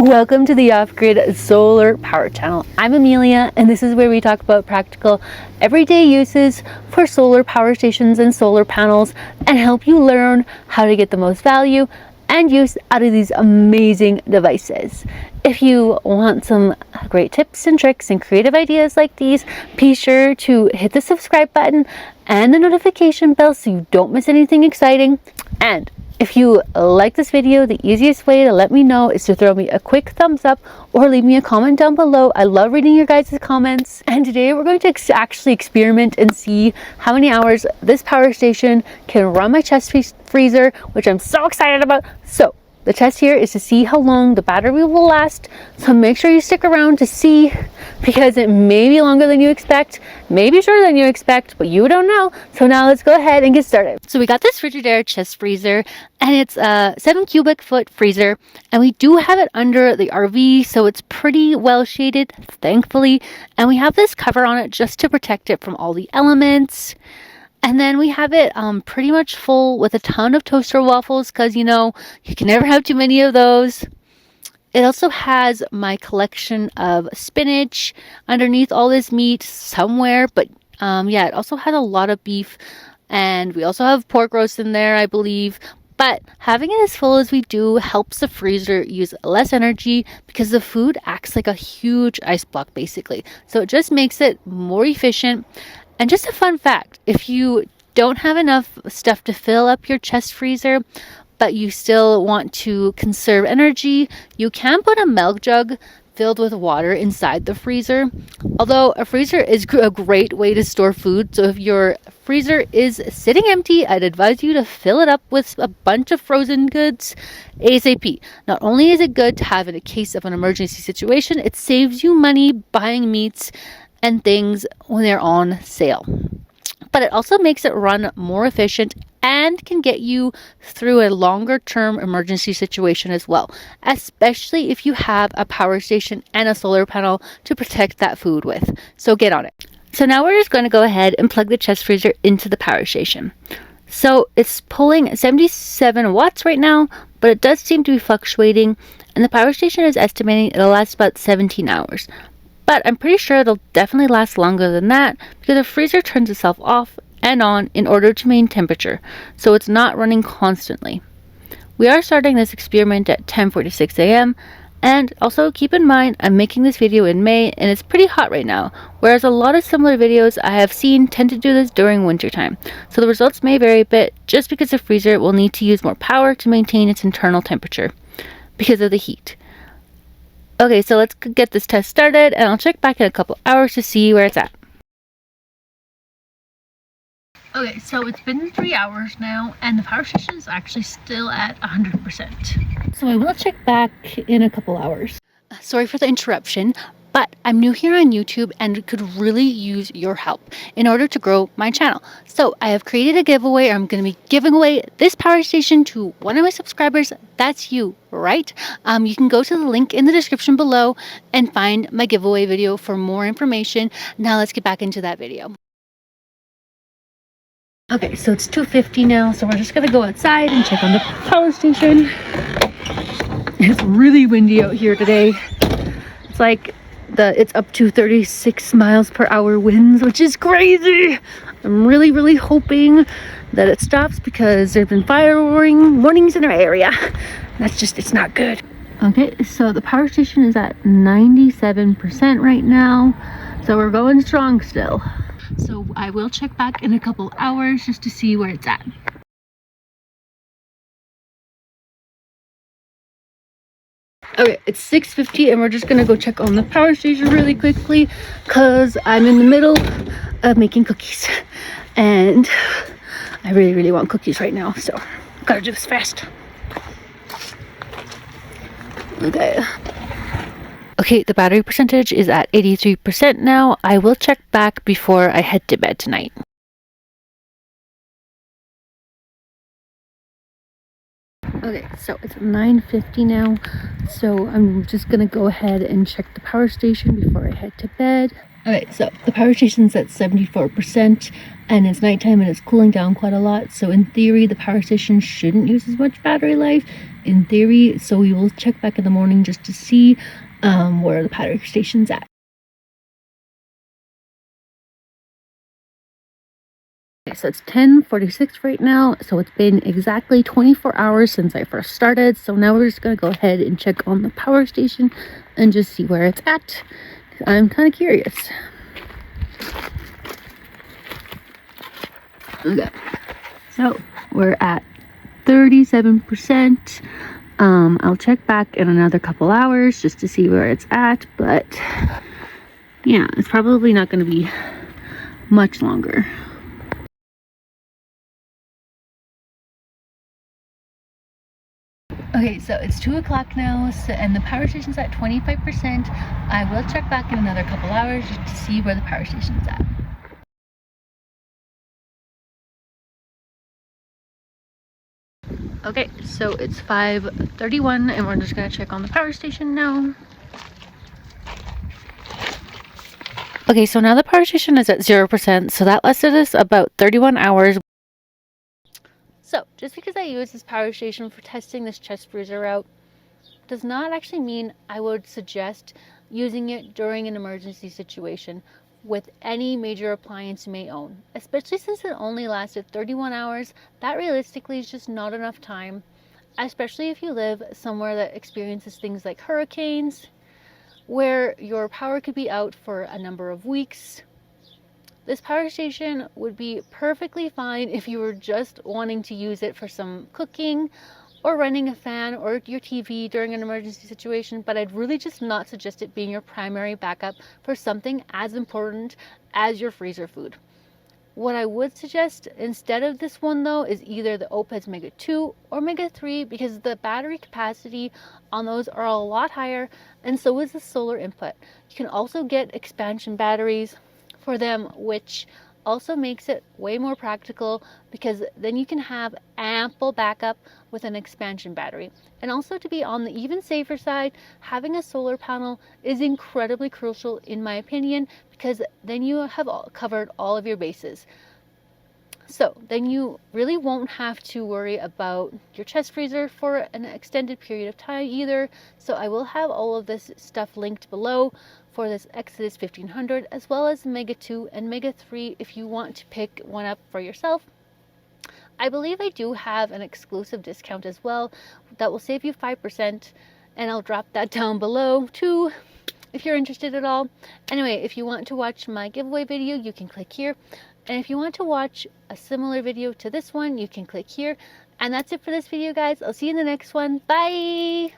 Welcome to the Offgrid Solar Power Channel. I'm Amelia, and this is where we talk about practical, everyday uses for solar power stations and solar panels and help you learn how to get the most value and use out of these amazing devices. If you want some great tips and tricks and creative ideas like these, be sure to hit the subscribe button and the notification bell so you don't miss anything exciting. And if you like this video, the easiest way to let me know is to throw me a quick thumbs up or leave me a comment down below. I love reading your guys' comments. And today we're going to actually experiment and see how many hours this power station can run my chest freezer, which I'm so excited about. So the test here is to see how long the battery will last. So make sure you stick around to see, because it may be longer than you expect, maybe shorter than you expect, but you don't know. So now let's go ahead and get started. So we got this Frigidaire chest freezer, and it's a 7 cubic foot freezer, and we do have it under the RV, so it's pretty well shaded, thankfully. And we have this cover on it just to protect it from all the elements. And then we have it pretty much full with a ton of toaster waffles, because you know, you can never have too many of those. It also has my collection of spinach underneath all this meat somewhere, but yeah, it also has a lot of beef, and we also have pork roast in there, I believe. But having it as full as we do helps the freezer use less energy, because the food acts like a huge ice block basically. So it just makes it more efficient. And just a fun fact, if you don't have enough stuff to fill up your chest freezer, but you still want to conserve energy, you can put a milk jug filled with water inside the freezer. Although a freezer is a great way to store food, so if your freezer is sitting empty, I'd advise you to fill it up with a bunch of frozen goods ASAP. Not only is it good to have in a case of an emergency situation, it saves you money buying meats and things when they're on sale. But it also makes it run more efficient and can get you through a longer term emergency situation as well, especially if you have a power station and a solar panel to protect that food with. So get on it. So now we're just going to go ahead and plug the chest freezer into the power station. So it's pulling 77 watts right now, but it does seem to be fluctuating, and the power station is estimating it'll last about 17 hours. But I'm pretty sure it'll definitely last longer than that, because the freezer turns itself off and on in order to maintain temperature, so it's not running constantly. We are starting this experiment at 10:46 a.m. and also keep in mind I'm making this video in May and it's pretty hot right now, whereas a lot of similar videos I have seen tend to do this during wintertime. So the results may vary a bit, just because the freezer will need to use more power to maintain its internal temperature because of the heat. Okay, so let's get this test started, and I'll check back in a couple hours to see where it's at. Okay, so it's been 3 hours now, and the power station is actually still at 100%. So I will check back in a couple hours. Sorry for the interruption, but I'm new here on YouTube and could really use your help in order to grow my channel. So I have created a giveaway. I'm going to be giving away this power station to one of my subscribers. That's you, right? You can go to the link in the description below and find my giveaway video for more information. Now let's get back into that video. Okay, so it's 2:50 now, so we're just going to go outside and check on the power station. It's really windy out here today. It's like it's up to 36 miles per hour winds, which is crazy. I'm really hoping that it stops, because there's been fire warnings in our area. It's not good. Okay, so the power station is at 97% right now, so we're going strong still. So I will check back in a couple hours just to see where it's at. Okay, it's 6:50 and we're just gonna go check on the power station really quickly, because I'm in the middle of making cookies and I really want cookies right now, so gotta do this fast. Okay, the battery percentage is at 83% now. I will check back before I head to bed tonight. Okay, so it's 9:50 now, so I'm just gonna go ahead and check the power station before I head to bed. Okay, so the power station's at 74%, and it's nighttime and it's cooling down quite a lot, so in theory the power station shouldn't use as much battery life, in theory, so we will check back in the morning just to see where the powder station's at. Okay, so it's 10:46 right now, so it's been exactly 24 hours since I first started. So now we're just gonna go ahead and check on the power station and just see where it's at. I'm kind of curious. Okay, so we're at 37%. I'll check back in another couple hours just to see where it's at, but yeah, it's probably not going to be much longer. Okay, so it's 2 o'clock now, and the power station's at 25%. I will check back in another couple hours just to see where the power station's at. Okay, so it's 5:31 and we're just gonna check on the power station now. Okay, so now the power station is at 0%, so that lasted us about 31 hours. So, just because I use this power station for testing this chest freezer out does not actually mean I would suggest using it during an emergency situation with any major appliance you may own, especially since it only lasted 31 hours. That realistically is just not enough time, especially if you live somewhere that experiences things like hurricanes, where your power could be out for a number of weeks. This power station would be perfectly fine if you were just wanting to use it for some cooking or running a fan or your TV during an emergency situation, but I'd really just not suggest it being your primary backup for something as important as your freezer food. What I would suggest instead of this one though is either the Opeds Mega 2 or Mega 3, because the battery capacity on those are a lot higher, and so is the solar input. You can also get expansion batteries for them, which also makes it way more practical because then you can have ample backup with an expansion battery. And also, to be on the even safer side, having a solar panel is incredibly crucial in my opinion, because then you have covered all of your bases. So then you really won't have to worry about your chest freezer for an extended period of time either. So I will have all of this stuff linked below for this Exodus 1500, as well as Mega 2 and Mega 3 if you want to pick one up for yourself. I believe I do have an exclusive discount as well that will save you 5%, and I'll drop that down below too if you're interested at all. Anyway, if you want to watch my giveaway video, you can click here. And if you want to watch a similar video to this one, you can click here. And that's it for this video, guys. I'll see you in the next one. Bye!